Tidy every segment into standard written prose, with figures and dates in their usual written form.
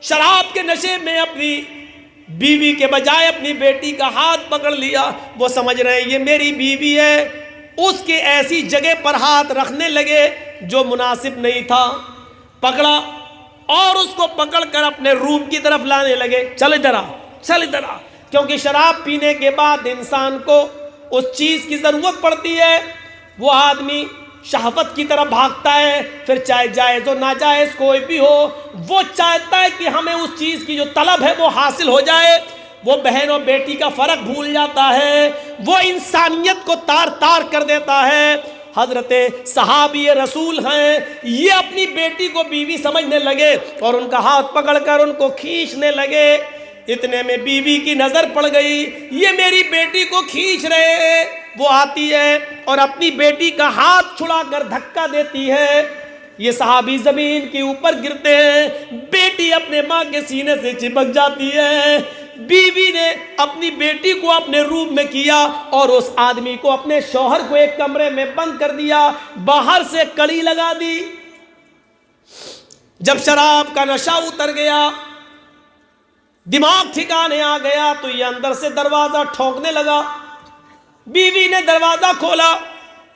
شراب کے نشے میں اپنی بیوی کے بجائے اپنی بیٹی کا ہاتھ پکڑ لیا. وہ سمجھ رہے ہیں یہ میری بیوی ہے. اس کے ایسی جگہ پر ہاتھ رکھنے لگے جو مناسب نہیں تھا. پکڑا اور اس کو پکڑ کر اپنے روم کی طرف لانے لگے. چل ادھر آ، چل ادھر آ. کیونکہ شراب پینے کے بعد انسان کو اس چیز کی ضرورت پڑتی ہے. وہ آدمی شہوت کی طرف بھاگتا ہے، پھر چاہے جائز و ناجائز کوئی بھی ہو، وہ چاہتا ہے کہ ہمیں اس چیز کی جو طلب ہے وہ حاصل ہو جائے. وہ بہن اور بیٹی کا فرق بھول جاتا ہے، وہ انسانیت کو تار تار کر دیتا ہے. حضرت صحابی رسول ہیں، یہ اپنی بیٹی کو بیوی سمجھنے لگے اور ان کا ہاتھ پکڑ کر ان کو کھینچنے لگے. اتنے میں بیوی کی نظر پڑ گئی، یہ میری بیٹی کو کھینچ رہے ہیں. وہ آتی ہے اور اپنی بیٹی کا ہاتھ چھڑا کر دھکا دیتی ہے. یہ صحابی زمین کے اوپر گرتے ہیں. بیٹی اپنے ماں کے سینے سے چپک جاتی ہے. بیوی نے اپنی بیٹی کو اپنے روم میں کیا اور اس آدمی کو، اپنے شوہر کو ایک کمرے میں بند کر دیا، باہر سے کڑی لگا دی. جب شراب کا نشہ اتر گیا، دماغ ٹھکانے آ گیا، تو یہ اندر سے دروازہ ٹھونکنے لگا. بیوی نے دروازہ کھولا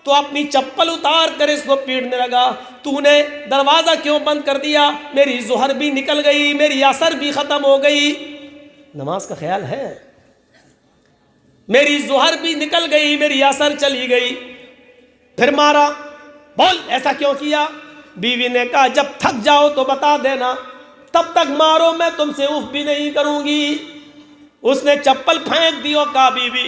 تو اپنی چپل اتار کر اس کو پیٹنے لگا. تو نے دروازہ کیوں بند کر دیا؟ میری ظہر بھی نکل گئی، میری عصر بھی ختم ہو گئی. نماز کا خیال ہے؟ میری ظہر بھی نکل گئی، میری عصر چلی گئی. پھر مارا. بول ایسا کیوں کیا؟ بیوی نے کہا جب تھک جاؤ تو بتا دینا، تب تک مارو، میں تم سے اف بھی نہیں کروں گی. اس نے چپل پھینک دی اور کہا بیوی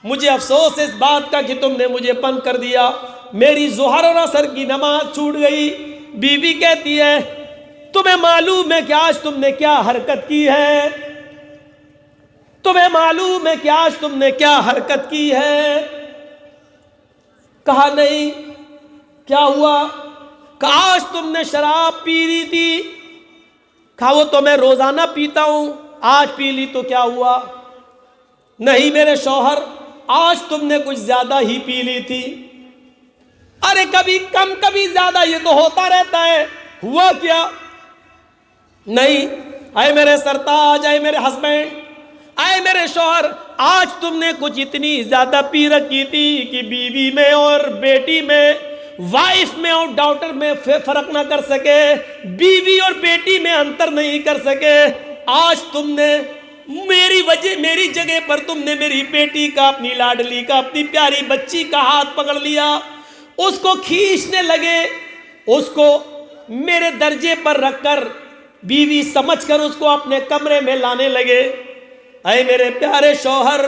مجھے افسوس اس بات کا کہ تم نے مجھے بند کر دیا، میری ظہر اور عصر کی نماز چھوٹ گئی. بیوی کہتی ہے تمہیں معلوم ہے کہ آج تم نے کیا حرکت کی ہے؟ تمہیں معلوم ہے کہ آج تم نے کیا حرکت کی ہے؟ کہا نہیں. کیا ہوا؟ کہا آج تم نے شراب پی لی تھی. کہا وہ تو میں روزانہ پیتا ہوں، آج پی لی تو کیا ہوا؟ نہیں میرے شوہر، آج تم نے کچھ زیادہ ہی پی لی تھی. ارے کبھی کم کبھی زیادہ، یہ تو ہوتا رہتا ہے. ہوا کیا؟ نہیں. اے میرے سرتاج، اے میرے ہسبینڈ، اے میرے شوہر، آج تم نے کچھ اتنی زیادہ پی رکھی تھی کہ بیوی میں اور بیٹی میں، وائف میں اور ڈاٹر میں فرق نہ کر سکے، بیوی اور بیٹی میں انتر نہیں کر سکے. آج تم نے میری وجہ، میری جگہ پر تم نے میری بیٹی کا، اپنی لاڈلی کا، اپنی پیاری بچی کا ہاتھ پکڑ لیا، اس کو کھینچنے لگے، اس کو میرے درجے پر رکھ کر بیوی سمجھ کر اس کو اپنے کمرے میں لانے لگے. اے میرے پیارے شوہر،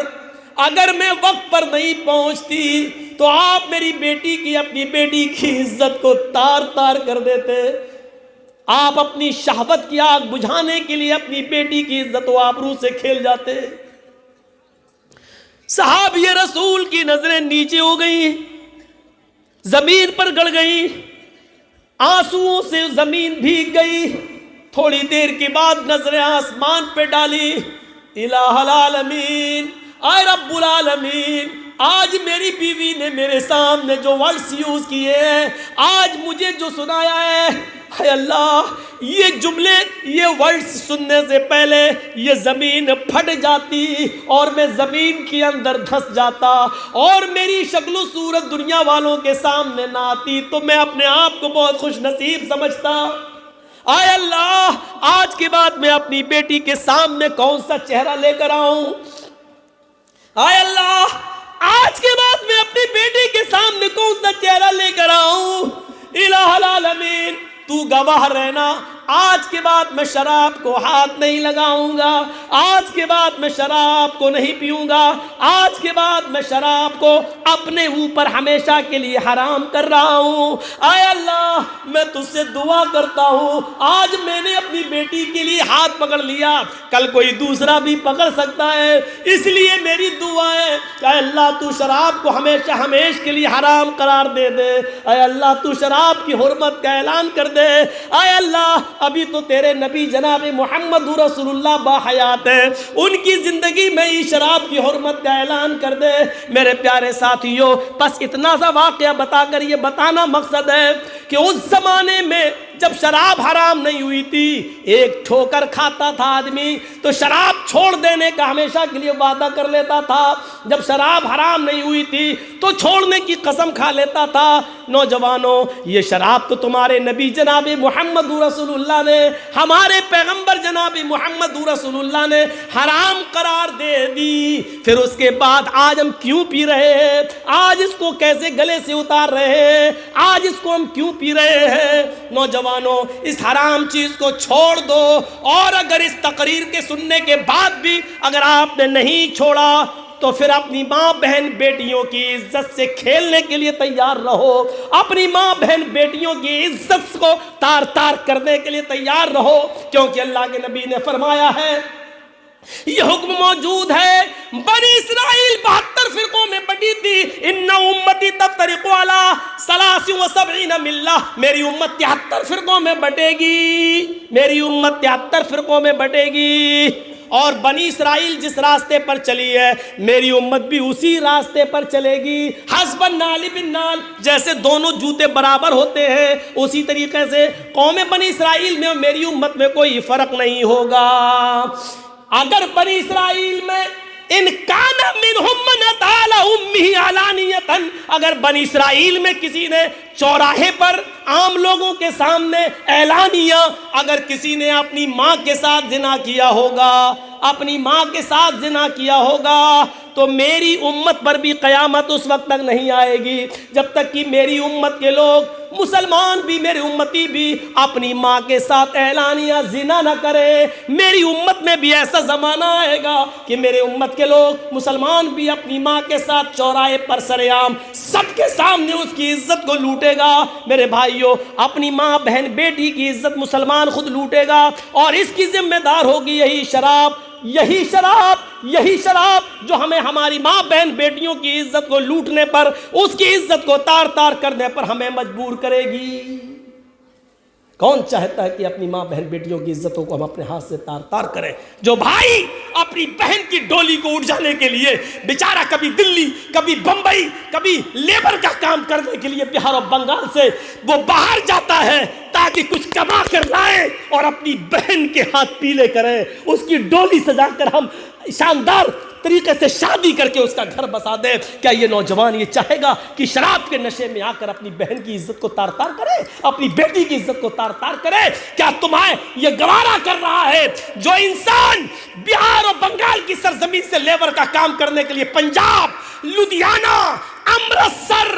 اگر میں وقت پر نہیں پہنچتی تو آپ میری بیٹی کی، اپنی بیٹی کی عزت کو تار تار کر دیتے. آپ اپنی شہوت کی آگ بجھانے کے لیے اپنی بیٹی کی عزت و آبرو سے کھیل جاتے. صحابی رسول کی نظریں نیچے ہو گئیں، زمین پر گڑ گئیں، آنسوؤں سے زمین بھیگ گئی. تھوڑی دیر کے بعد نظریں آسمان پہ ڈالی. الہ العالمین، اے رب العالمین، آج میری بیوی نے میرے سامنے جو ورڈز یوز کیے ہیں، آج مجھے جو سنایا ہے، اے اللہ یہ جملے، یہ ورڈز سننے سے پہلے یہ زمین پھٹ جاتی اور میں زمین کے اندر دھس جاتا اور میری شکل و صورت دنیا والوں کے سامنے نہ آتی تو میں اپنے آپ کو بہت خوش نصیب سمجھتا. اے اللہ آج کے بعد میں اپنی بیٹی کے سامنے کون سا چہرہ لے کر آؤں؟ اے اللہ آج کے بعد میں اپنی بیٹی کے سامنے کون سا چہرہ لے کر آؤں؟ الہ العالمین تو گواہ رہنا، آج کے بعد میں شراب کو ہاتھ نہیں لگاؤں گا، آج کے بعد میں شراب کو نہیں پیوں گا، آج کے بعد میں شراب کو اپنے اوپر ہمیشہ کے لیے حرام کر رہا ہوں. اے اللہ میں تجھ سے دعا کرتا ہوں، آج میں نے اپنی بیٹی کے لیے ہاتھ پکڑ لیا، کل کوئی دوسرا بھی پکڑ سکتا ہے، اس لیے میری دعا ہے اے اللہ تو شراب کو ہمیشہ ہمیش کے لیے حرام قرار دے دے. اے اللہ تو شراب کی حرمت کا اعلان کر دے. اے اللہ ابھی تو تیرے نبی جناب محمد رسول اللہ باحیات ہیں، ان کی زندگی میں ہی شراب کی حرمت کا اعلان کر دے. میرے پیارے ساتھیوں، بس اتنا سا واقعہ بتا کر یہ بتانا مقصد ہے کہ اس زمانے میں جب شراب حرام نہیں ہوئی تھی ایک ٹھوکر کھاتا تھا آدمی تو شراب چھوڑ دینے کا ہمیشہ کے لیے وعدہ کر لیتا تھا. جب شراب حرام نہیں ہوئی تھی تو چھوڑنے کی قسم کھا لیتا تھا. نوجوانوں یہ شراب تو تمہارے نبی جناب محمد رسول اللہ نے, ہمارے پیغمبر جناب محمد رسول اللہ نے حرام قرار دے دی. پھر اس کے بعد آج ہم کیوں پی رہے ہیں؟ آج اس کو کیسے گلے سے اتار رہے ہیں؟ آج اس کو ہم کیوں پی رہے ہیں؟ نوجوانوں اس حرام چیز کو چھوڑ دو. اور اگر اس تقریر کے سننے کے بعد بھی اگر آپ نے نہیں چھوڑا تو پھر اپنی ماں بہن بیٹیوں کی عزت سے کھیلنے کے لیے تیار رہو. اپنی ماں بہن بیٹیوں کی عزت کو تار تار کرنے کے لیے تیار رہو, کیونکہ اللہ کے نبی نے فرمایا ہے, یہ حکم موجود ہے. بنی اسرائیل 72 فرقوں میں بٹی تھی. ان امتی تفترق علی 73 ملہ, میری امت 73 فرقوں میں بٹے گی. میری امت 73 فرقوں میں بٹے گی. اور بنی اسرائیل جس راستے پر چلی ہے میری امت بھی اسی راستے پر چلے گی. حسب النعل بالنعل, جیسے دونوں جوتے برابر ہوتے ہیں اسی طریقے سے قوم بنی اسرائیل میں اور میری امت میں کوئی فرق نہیں ہوگا. اگر بنی اسرائیل میں ان کان منہم من اتى امہ علانیۃ, اگر بنی اسرائیل میں کسی نے چوراہے پر عام لوگوں کے سامنے اعلانیہ اگر کسی نے اپنی ماں کے ساتھ زنا کیا ہوگا, اپنی ماں کے ساتھ زنا کیا ہوگا, تو میری امت پر بھی قیامت اس وقت تک نہیں آئے گی جب تک کہ میری امت کے لوگ, مسلمان بھی, میری امتی بھی اپنی ماں کے ساتھ اعلانیہ زنا نہ کرے. میری امت میں بھی ایسا زمانہ آئے گا کہ میرے امت کے لوگ, مسلمان بھی اپنی ماں کے ساتھ چوراہے پر سرعام سب کے سامنے اس کی عزت کو لوٹے گا. میرے بھائیوں, اپنی ماں بہن بیٹی کی عزت مسلمان خود لوٹے گا, اور اس کی ذمہ دار ہوگی یہی شراب, یہی شراب جو ہمیں ہماری ماں بہن بیٹیوں کی عزت کو لوٹنے پر, اس کی عزت کو تار تار کرنے پر ہمیں مجبور کرے گی. کون چاہتا ہے کہ اپنی ماں بہن بیٹیوں کی عزتوں کو ہم اپنے ہاتھ سے تار تار کریں؟ جو بھائی اپنی بہن کی ڈولی کو اٹھ جانے کے لیے بیچارہ کبھی دلی, کبھی بمبئی, کبھی لیبر کا کام کرنے کے لیے بہار اور بنگال سے وہ باہر جاتا ہے تاکہ کچھ کما کر لائے اور اپنی بہن کے ہاتھ پیلے کریں, اس کی ڈولی سجا کر ہم شاندار طریقے سے شادی کر کے اس کا گھر بسا دے. کیا یہ نوجوان یہ چاہے گا کہ شراب کے نشے میں آ کر اپنی بہن کی عزت کو تار تار کرے, اپنی بیٹی کی عزت کو تار تار کرے؟ کیا تمہیں یہ گوارا کر رہا ہے جو انسان بہار اور بنگال کی سرزمین سے لیبر کا کام کرنے کے لیے پنجاب, لدھیانہ, امرتسر,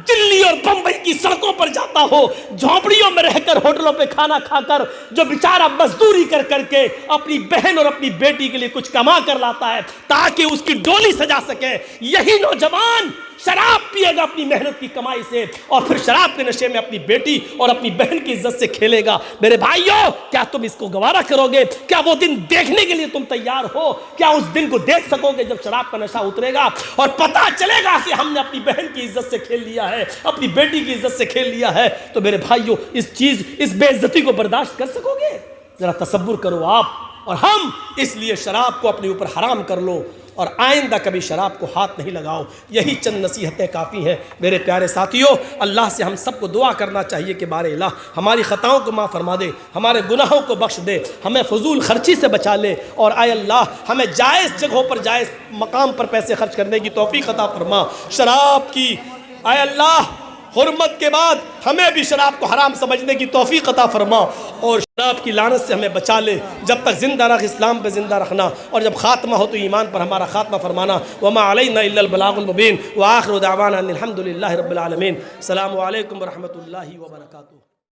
دلی اور بمبئی کی سڑکوں پر جاتا ہو, جھونپڑیوں میں رہ کر, ہوٹلوں پہ کھانا کھا کر, جو بیچارہ مزدوری کر کر کے اپنی بہن اور اپنی بیٹی کے لیے کچھ کما کر لاتا ہے تاکہ اس کی ڈولی سجا سکے, یہی نوجوان شراب پیے گا اپنی محنت کی کمائی سے اور پھر شراب کے نشے میں اپنی بیٹی اور اپنی بہن کی عزت سے کھیلے گا. میرے بھائیوں, کیا تم اس کو گوارا کرو گے؟ کیا وہ دن دیکھنے کے لیے تم تیار ہو؟ کیا اس دن کو دیکھ سکو گے جب شراب کا نشہ اترے گا اور پتہ چلے گا کہ ہم نے اپنی بہن کی عزت سے کھیل لیا ہے, اپنی بیٹی کی عزت سے کھیل لیا ہے؟ تو میرے بھائیوں, اس بے عزتی کو برداشت کر سکو گے؟ ذرا تصور کرو آپ اور ہم. اس لیے شراب کو اپنے اوپر حرام کر لو اور آئندہ کبھی شراب کو ہاتھ نہیں لگاؤ. یہی چند نصیحتیں کافی ہیں میرے پیارے ساتھیوں. اللہ سے ہم سب کو دعا کرنا چاہیے کہ بارے الہ ہماری خطاؤں کو معاف فرما دے, ہمارے گناہوں کو بخش دے, ہمیں فضول خرچی سے بچا لے, اور اے اللہ ہمیں جائز جگہوں پر جائز مقام پر پیسے خرچ کرنے کی توفیق عطا فرما. شراب کی اے اللہ حرمت کے بعد ہمیں بھی شراب کو حرام سمجھنے کی توفیق عطا فرما, اور شراب کی لعنت سے ہمیں بچا لے. جب تک زندہ رکھ اسلام پہ زندہ رکھنا, اور جب خاتمہ ہو تو ایمان پر ہمارا خاتمہ فرمانا. وما علینا الا البلاغ المبین وآخر دعوانا ان الحمد للہ رب العالمین. السلام علیکم ورحمۃ اللہ وبرکاتہ.